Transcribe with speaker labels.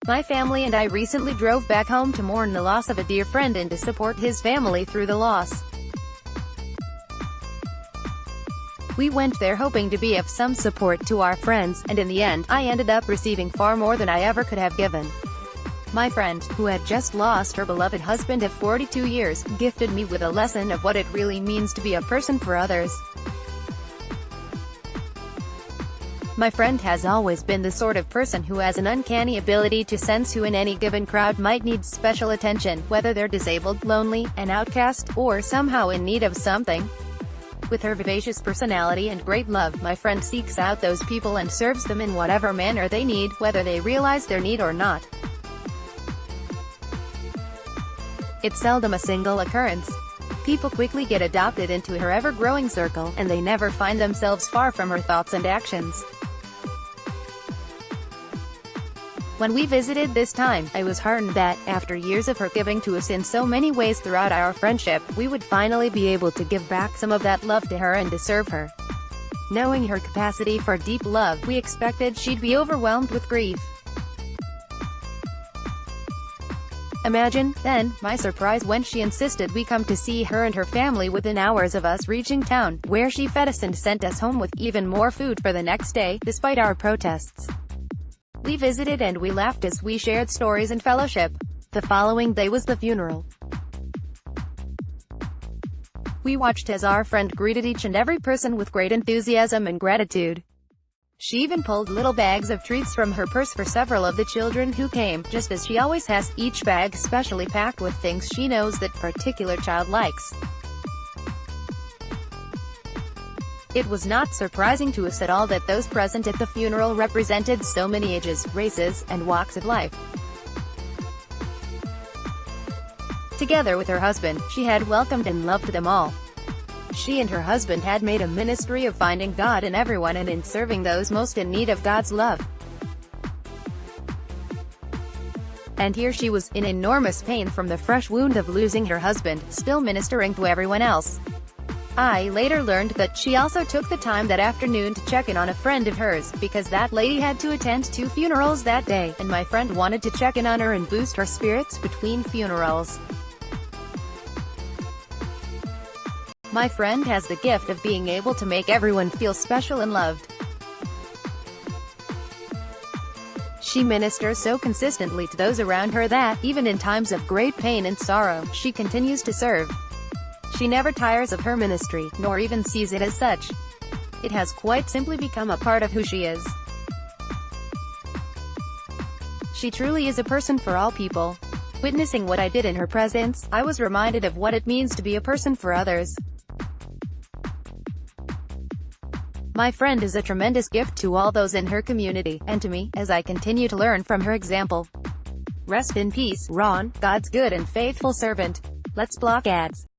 Speaker 1: My family and I recently drove back home to mourn the loss of a dear friend and to support his family through the loss. We went there hoping to be of some support to our friends, and in the end, I ended up receiving far more than I ever could have given. My friend, who had just lost her beloved husband of 42 years, gifted me with a lesson of what it really means to be a person for others. My friend has always been the sort of person who has an uncanny ability to sense who in any given crowd might need special attention, whether they're disabled, lonely, an outcast, or somehow in need of something. With her vivacious personality and great love, my friend seeks out those people and serves them in whatever manner they need, whether they realize their need or not. It's seldom a single occurrence. People quickly get adopted into her ever-growing circle, and they never find themselves far from her thoughts and actions. When we visited this time, I was heartened that, after years of her giving to us in so many ways throughout our friendship, we would finally be able to give back some of that love to her and to serve her. Knowing her capacity for deep love, we expected she'd be overwhelmed with grief. Imagine, then, my surprise when she insisted we come to see her and her family within hours of us reaching town, where she fed us and sent us home with even more food for the next day, despite our protests. We visited and we laughed as we shared stories and fellowship. The following day was the funeral. We watched as our friend greeted each and every person with great enthusiasm and gratitude. She even pulled little bags of treats from her purse for several of the children who came, just as she always has, each bag specially packed with things she knows that particular child likes. It was not surprising to us at all that those present at the funeral represented so many ages, races, and walks of life. Together with her husband, she had welcomed and loved them all. She and her husband had made a ministry of finding God in everyone and in serving those most in need of God's love. And here she was, in enormous pain from the fresh wound of losing her husband, still ministering to everyone else. I later learned that she also took the time that afternoon to check in on a friend of hers, because that lady had to attend 2 funerals that day, and my friend wanted to check in on her and boost her spirits between funerals. My friend has the gift of being able to make everyone feel special and loved. She ministers so consistently to those around her that, even in times of great pain and sorrow, she continues to serve. She never tires of her ministry, nor even sees it as such. It has quite simply become a part of who she is. She truly is a person for all people. Witnessing what I did in her presence, I was reminded of what it means to be a person for others. My friend is a tremendous gift to all those in her community, and to me, as I continue to learn from her example. Rest in peace, Ron, God's good and faithful servant. Let's block ads.